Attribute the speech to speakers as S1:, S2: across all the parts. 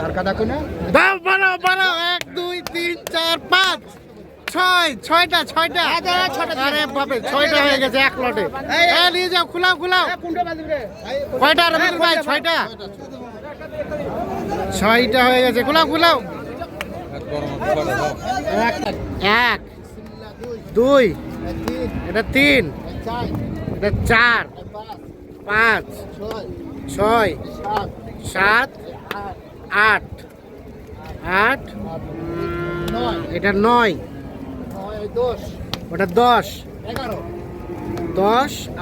S1: আর কাদা কোনা
S2: দাও বারো বারো 1 2 3 4 5 ছয়টা আরে বাপে 6টা হয়ে গেছে এক লটে। নিয়ে যাও, খুলাও কয়টা রবিউল ভাই? 6টা হয়ে গেছে, খুলাও 1 2 এটা 3 এটা 4 5 6 7 8 এটা 9 ওটা 10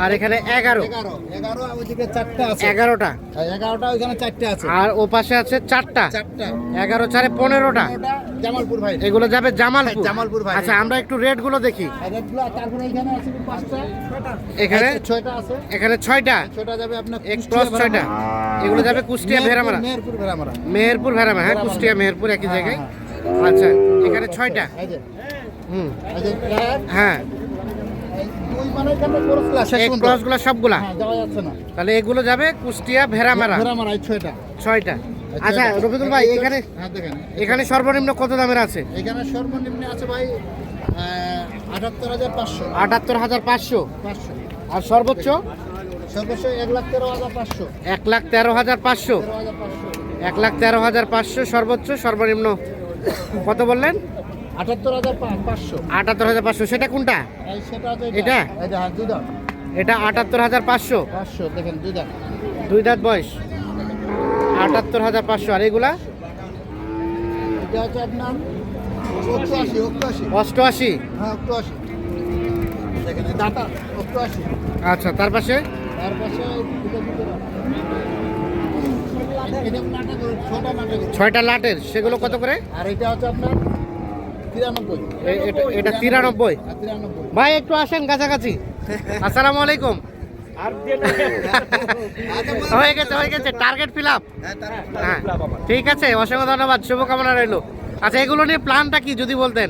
S2: আর এখানে 11
S1: ওইদিকে 4টা আছে।
S2: 11টা
S1: 11টা ওইখানে 4টা আছে।
S2: আর ও পাশে আছে 4টা 11 4 15টা।
S1: জামালপুর ভাই,
S2: এগুলো যাবে জামালপুর।
S1: জামালপুর ভাই।
S2: আচ্ছা, আমরা একটু রেট গুলো দেখি।
S1: রেটগুলো তারপরে এখানে আছে 5টা,
S2: এখানে
S1: 6টা আছে।
S2: এখানে 6টা
S1: 6টা যাবে আপনার
S2: এক প্লাস 6টা। এগুলো যাবে কুষ্টিয়া ভেড়ামারা, মেহেরপুর ভেড়ামারা। হ্যাঁ, কুষ্টিয়া মেহেরপুর একই জায়গায়। আচ্ছা, এখানে 6টা।
S1: এই যে
S2: হুম,
S1: এই যে
S2: হ্যাঁ,
S1: দুই মানে এখানে ক্রসগুলো শেষ
S2: এক
S1: পর্যন্ত
S2: ক্রসগুলো সবগুলা।
S1: হ্যাঁ, যাওয়া যাচ্ছে না।
S2: তাহলে এগুলো যাবে কুষ্টিয়া ভেড়ামারা
S1: ভেড়ামারা এই 6টা।
S2: 6টা। আচ্ছা রফিকুল ভাই, এখানে
S1: হ্যাঁ দেখেন,
S2: এখানে সর্বনিম্ন কত দামের আছে?
S1: এখানে সর্বনিম্ন আছে ভাই 78,500
S2: 78,500।
S1: 500।
S2: আর সর্বোচ্চ
S1: সর্বোচ্চ 1,13,500
S2: 1,13,500। 1,13,500 সর্বোচ্চ। সর্বনিম্ন কত বললেন?
S1: 78,500।
S2: 78,500। সেটা কোনটা?
S1: এই সেটা আছে
S2: এটা?
S1: এই যে হ্যাঁ, দুই দাঁত।
S2: এটা 78,500।
S1: 500 দেখেন, দুই দাঁত।
S2: 2 দাঁত বয়স। 78,500। আর এগুলা?
S1: এটা হচ্ছে আপনার 88।
S2: 88।
S1: হ্যাঁ 88 দেখেন, এই দাঁতা 88।
S2: আচ্ছা, তার পাশে
S1: তার পাশে এটা নাটক, 6টা নাটক।
S2: 6টা লাটের, সেগুলো কত করে?
S1: আর এটা হচ্ছে আপনার 93।
S2: এটা 93।
S1: আর 93
S2: ভাই একটু আসেন কাছাকাছি। আসসালামু আলাইকুম। হয়ে গেছে টার্গেট ফিল আপ। হ্যাঁ, ঠিক আছে, অসংখ্য ধন্যবাদ, শুভকামনা রইলো। আচ্ছা, এগুলো নিয়ে প্ল্যানটা কি যদি বলতেন?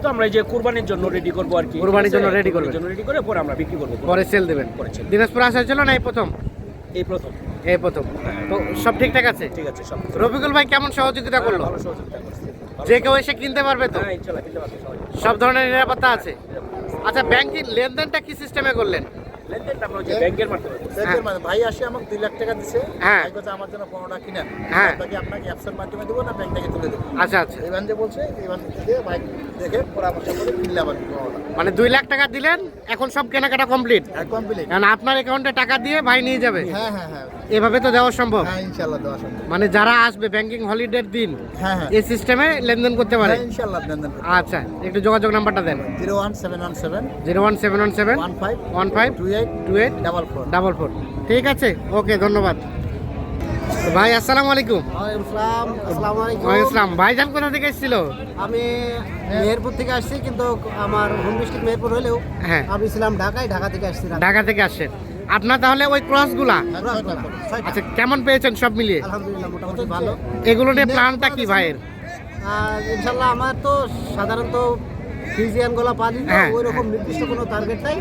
S3: তো আমরা এই যে কুরবানির জন্য রেডি করবো আর কি।
S2: কুরবানির জন্য রেডি করবেন,
S3: রেডি করে পরে আমরা বিক্রি করবো,
S2: পরে সেল দেবেন। দিনাজপুর আসা ছিল না এই প্রথম?
S3: এই প্রথম।
S2: তো সব ঠিকঠাক আছে?
S3: ঠিক আছে, সব
S2: রফিকুল ভাই কেমন সহযোগিতা করলো?
S3: ভালো সহযোগিতা করছে।
S2: যে কেউ এসে কিনতে পারবে তো?
S3: হ্যাঁ, ইনশাআল্লাহ কিনতে পারবে সবাই।
S2: সব ধরনের নিরাপত্তা আছে? আচ্ছা, ব্যাংকিং লেনদেনটা কি সিস্টেমে করলেন?
S3: লেনদেনটা আমরা যে ব্যাংকের মাধ্যমে করছি।
S1: দেখেন মানে ভাই আসে আমাকে 2 লাখ টাকা দিছে।
S2: হ্যাঁ।
S1: ভাই কথা আমার জন্য 15টা কিনেন।
S2: হ্যাঁ।
S1: তাকে আপনাকে অ্যাপসের মাধ্যমে দেবো না ব্যাংক থেকে তুলে দেবো।
S2: আচ্ছা আচ্ছা,
S1: এইবার যে বলছে এইবার থেকে ভাই দেখে পরামর্শ করে কিনলে আবার 15টা।
S2: মানে 2 লাখ টাকা দিলেন, এখন সব কেনাকাটা কমপ্লিট।
S1: কমপ্লিট।
S2: কারণ আপনার অ্যাকাউন্টে টাকা দিয়ে ভাই নিয়ে যাবে।
S1: হ্যাঁ হ্যাঁ হ্যাঁ
S2: এভাবে তো দেওয়া সম্ভব?
S1: হ্যাঁ ইনশাআল্লাহ দেওয়া সম্ভব।
S2: মানে যারা আসবে ব্যাংকিং হলিডের দিন
S1: হ্যাঁ হ্যাঁ
S2: এই সিস্টেমে লেনদেন করতে পারে?
S1: হ্যাঁ ইনশাআল্লাহ দেন।
S2: আচ্ছা, একটু যোগাযোগ নাম্বারটা দেন।
S1: 01717
S2: 01717
S1: 15
S2: 15
S1: 28
S2: 28
S1: 44।
S2: 44। ঠিক আছে, ওকে, ধন্যবাদ ভাই। আসসালামু আলাইকুম।
S1: আসসালামু আলাইকুম।
S2: ওয়ালাইকুম আসসালাম। ভাইজান কোথা থেকে এসেছিল?
S4: আমি মেহেরপুর থেকে আসছি, কিন্তু আমার হোম ডিস্ট্রিক্ট মেহেরপুর হলেও
S2: হ্যাঁ,
S4: আমি ছিলাম ঢাকায়, ঢাকা থেকে আসছি।
S2: ঢাকা থেকে আসছেন আপনার। তাহলে ওই ক্রসগুলা আচ্ছা কেমন পেয়েছেন সব মিলিয়ে?
S4: আলহামদুলিল্লাহ মোটামুটি ভালো।
S2: এগুলো নিয়ে প্ল্যানটা কি ভাইয়ের?
S4: ইনশাল্লাহ আমার তো সাধারণত ফিজিয়ান গোলা পালি না,
S2: হ্যাঁ,
S4: ওই রকম নির্দিষ্ট কোনো টার্গেট নাই,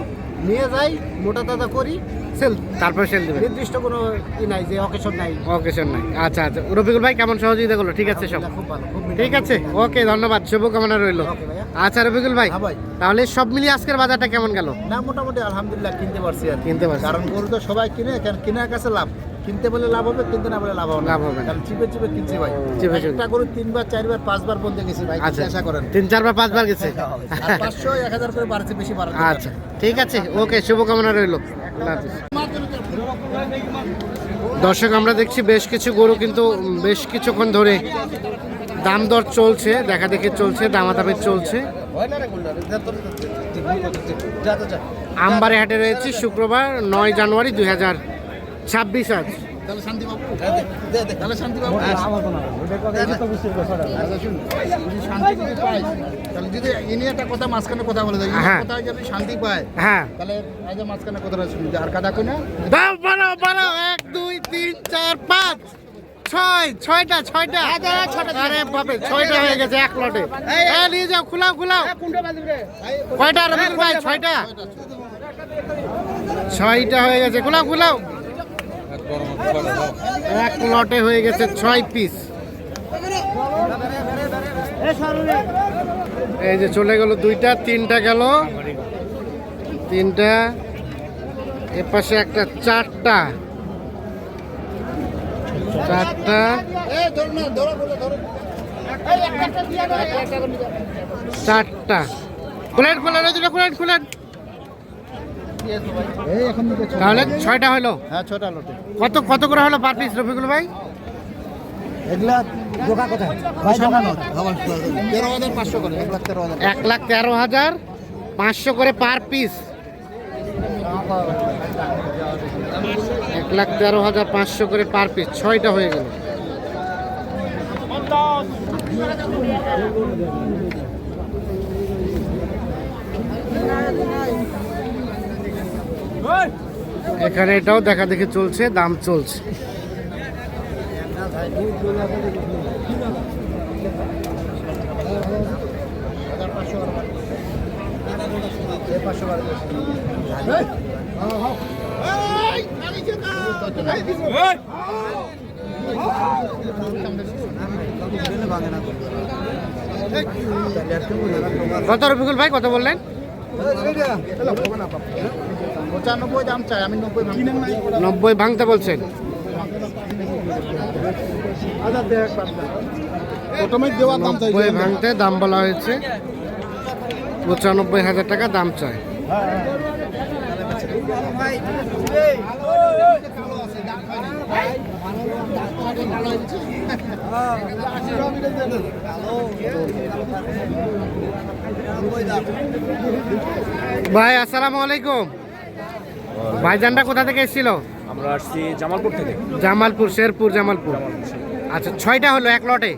S4: নিয়ে যাই মোটা তাজা করি, সেল।
S2: তারপর সেল দেবেন?
S4: নির্দিষ্ট কোনো ই নাই যে অকেশন নাই।
S2: অকেশন নাই। আচ্ছা আচ্ছা, রফিকুল ভাই কেমন সহযোগিতা করলো? ঠিক আছে সব?
S4: খুব ভালো, খুব
S2: ঠিক আছে, ওকে, ধন্যবাদ, শুভকামনা রইলো।
S4: ওকে ভাইয়া।
S2: আচ্ছা রফিকুল ভাই,
S1: হ্যাঁ ভাই।
S2: তাহলে সব মিলিয়ে আজকের বাজারটা কেমন গেল?
S1: না মোটামুটি আলহামদুলিল্লাহ কিনতে পারছি আর কি।
S2: কিনতে পারছি।
S1: কারণ গরু তো সবাই কিনে, কারণ কেনার কাছে লাভ। কিনতে বলে লাভ হবে, কিনতে না বলে লাভ হবে না।
S2: লাভ হবে না।
S1: কারণ চিপে চিপে কিনছি ভাই।
S2: চিপে চিপে।
S1: একটা গরু 3 বার 4 বার 5 বার বলতে গেছি ভাই,
S2: আচ্ছা,
S1: আশা করেন।
S2: 3 4 বার 5 বার গেছে।
S1: আর 500 1000 করে বাড়ছে, বেশি বাড়ছে।
S2: আচ্ছা, ঠিক আছে, ওকে, শুভকামনা রইলো। আল্লাহ হাফেজ। দর্শক, আমরা দেখছি বেশ কিছু গরু কিন্তু বেশ কিছুক্ষণ ধরে দাম দর চলছে, দেখা দেখি চলছে, দামাদামি চলছে। আমবাড়ি হাটে রয়েছে শুক্রবার 9 জানুয়ারি 2026 আজ।
S1: তাহলে শান্তি বাবু, তাহলে শান্তি বাবু যদি শান্তি যদি পাই, তাহলে যদি ইনি একটা কথা মাঝখানে কথা বলে দেয়,
S2: হ্যাঁ।
S1: কথা যদি শান্তি পায়,
S2: হ্যাঁ,
S1: তাহলে এই যে মাঝখানে কথাটা শুনি আর কাদা কোনা
S2: দাও বারো 1 2 3 4 5 6টা আরে বাপে 6টা হয়ে গেছে এক লটে। নিয়ে যাও, খুলাও কয়টা রবিউল ভাই? 6টা হয়ে গেছে, খুলাও এক লটে হয়ে গেছে 6 পিস। এই যে চলে গেল দুইটা, তিনটা গেল, তিনটা, এ পাশে একটা, চারটা, চারটা, চারটা। খুলেন খুলেন দুটো খুলেন খুলেন। তাহলে 6টা হলো।
S1: হ্যাঁ 6টা লটে।
S2: কত কত করে হলো পার পিস রফিকুল ভাই?
S4: এগুলা দোকা কোথায় ভাই? দোকান
S1: 13,500 করে, 1,13,000।
S2: 1,13,500 করে পার পিস। 1,13,500 করে পার পিস। 6টা হয়ে গেল। এখানে এটাও দেখা দেখে চলছে, দাম চলছে। কত রফিকুল ভাই কত বললেন?
S1: 95 দাম চাই, আমি 90 ভাঙি।
S2: 90 ভাঙতে বলছেন।
S1: প্রথমে দেওয়া দাম চাই
S2: 90 ভাঙতে দাম বলা হয়েছে। 95,000 টাকা দাম চায়। ভাই আসসালামু আলাইকুম। ভাইজানটা কোথা থেকে এসেছিল?
S3: আমরা আসছি জামালপুর থেকে।
S2: জামালপুর, শেরপুর জামালপুর। আচ্ছা 6টা হলো এক লটে।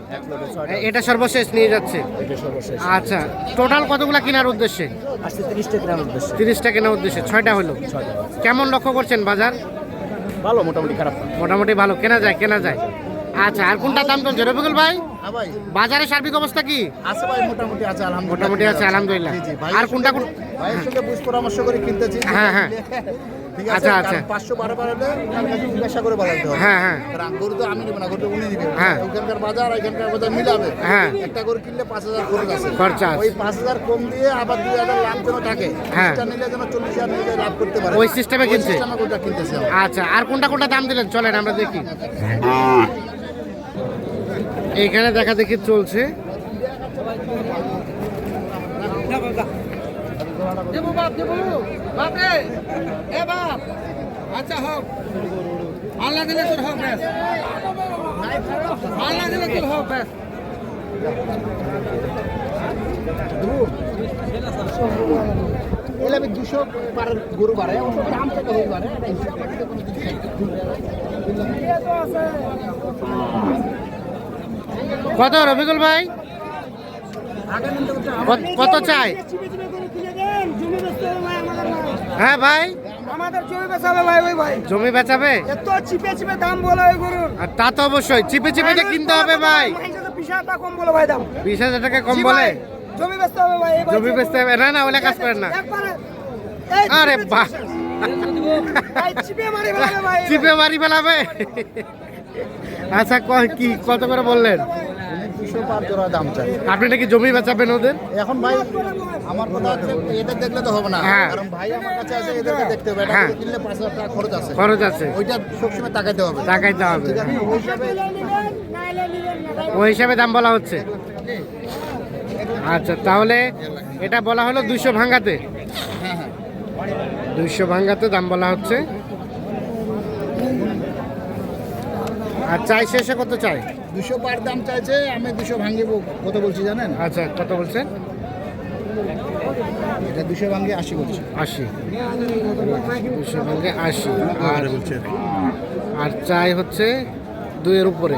S2: এটা সর্বশেষ নিয়ে যাচ্ছে। আচ্ছা টোটাল কতগুলা কেনার উদ্দেশ্যে?
S3: আসছে 30টা কেনার উদ্দেশ্যে।
S2: 30টা কেনার উদ্দেশ্যে 6টা হলো। কেমন লক্ষ্য করছেন বাজার?
S3: ভালো, মোটামুটি খারাপ না।
S2: মোটামুটি ভালো, কেনা যায় কেনা যায়। আচ্ছা আর কোনটা দাম চলছে রফিকুল ভাই?
S1: হ্যাঁ ভাই,
S2: বাজারের সার্বিক অবস্থা কি?
S1: আছে ভাই, মোটামুটি আছে আলহামদুলিল্লাহ।
S2: মোটামুটি আছে আলহামদুলিল্লাহ।
S1: জি, জি, ভাই
S2: আর কোনটা
S1: ভাইয়ের সঙ্গে বুঝ পরামর্শ করে কিনতেছি।
S2: হ্যাঁ, হ্যাঁ।
S1: ঠিক আছে,
S2: আচ্ছা, আচ্ছা।
S1: 500 বারবার হলে ওনার কাছে জিজ্ঞাসা করে বলাইতে হবে।
S2: হ্যাঁ, হ্যাঁ।
S1: কারণ গরু তো আমি নিব না, গরু তো উনি নিবে।
S2: হ্যাঁ।
S1: ওখানকার বাজার এখানকার বাজার মিলাবে।
S2: হ্যাঁ।
S1: একটা গরু কিনলে 5,000 খরচ আছে।
S2: খরচা আছে।
S1: ওই 5,000 কম দিয়ে আবার 2,000 লাভ যেন থাকে।
S2: হ্যাঁ।
S1: এটা নিলে যেন 40,000 নিলে লাভ করতে পারে।
S2: ওই সিস্টেমে কিনছে?
S1: ওই সিস্টেমে গরুটা কিনতেছে আমরা।
S2: আচ্ছা আর কোনটা কোনটা দাম দিলেন চলেন আমরা দেখি। এইখানে দেখা দেখি চলছে।
S5: আচ্ছা হোক, আল্লাহ দিলে তোর হোক ব্যাস, আল্লাহ দিলে তোর হোক ব্যাস।
S1: এলে আমি 200 পারের গরু বাড়াই, আমার সব দাম থেকে হয়ে পারে।
S2: কত রফিকুল ভাই কত চাই? হ্যাঁ ভাই
S5: আমাদের জমি বেচাবে ভাই, ওই ভাই
S2: জমি বেচাবে?
S5: এত চিপে চিপে দাম বলে ওই গরুর।
S2: আর তা তো অবশ্যই চিপে চিপে যে কিনতে হবে ভাই।
S5: 20,000 কম বলে ভাই দাম।
S2: 20,000 টাকা কম
S5: জি
S2: বলে?
S5: ভাই, জমি বেচতে হবে ভাই, এই ভাই
S2: জমি বেচতে হবে? না না ওটা কাজ করেন না।
S5: একবারে এই
S2: আরে
S5: চিপে
S2: বাহ,
S5: ভাই চিপে মারি ফেলাবে ভাই।
S2: চিপে মারি ফেলাবে। আচ্ছা কি কত করে বললেন?
S1: 200 পার জোড়া দাম চাই।
S2: আপনি নাকি জমি বেচাবেন ওদের?
S1: এখন ভাই আমার কথা হচ্ছে এটা দেখলে তো হবে না,
S2: হ্যাঁ।
S1: কারণ ভাই আমার কাছে আছে, এদেরকে দেখতে হবে। এটা
S2: হ্যাঁ।
S1: কিনলে 5,000 টাকা খরচ আছে,
S2: খরচ আছে,
S1: ওইটা সবসময় তাকাইতে হবে।
S2: টাকাইতে হবে।
S1: ঠিক আছে, ওই হিসাবে
S2: ওই হিসাবে দাম বলা হচ্ছে। আচ্ছা তাহলে এটা বলা হলো 200 ভাঙাতে। 200 ভাঙাতে দাম বলা হচ্ছে। আর চাই শেষে কত চাই?
S1: 200 পার দাম চাইছে, আমি 200 ভাঙিব। কত বলছি জানেন?
S2: আচ্ছা কত বলছেন?
S1: এটা 200 ভাঙিয়ে 80 বলছি।
S2: 80। 200 ভাঙে 80। আর চাই হচ্ছে 2 এর উপরে।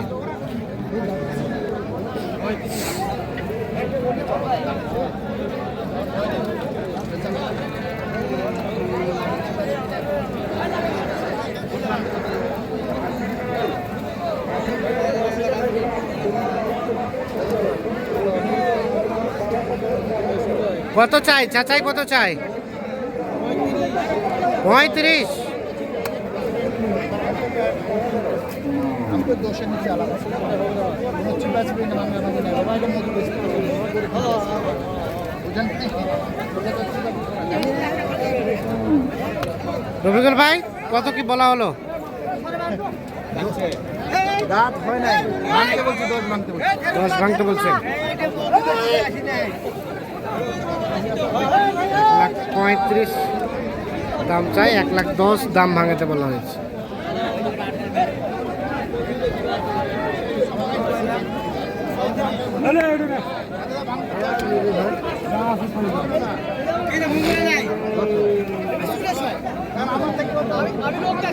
S2: কত চাই চাচাই, কত চাই? 35।
S1: আমি তো দোষে নিচে আলাদা কোনো চিপা চিপি না আমি আমাকে নেই বাবা এটা মধু বেশি বুঝলেন কি
S2: রফিকুল ভাই কত কি বলা হলো?
S1: দাঁত হয় নাই ভাঙতে বলছি 10 ভাঙতে বলছি
S2: 10 ভাঙতে বলছে। 1,35,000 দাম চাই, 1,10,000 দাম ভাঙাতে বলা হয়েছে।
S5: আমি লোকটা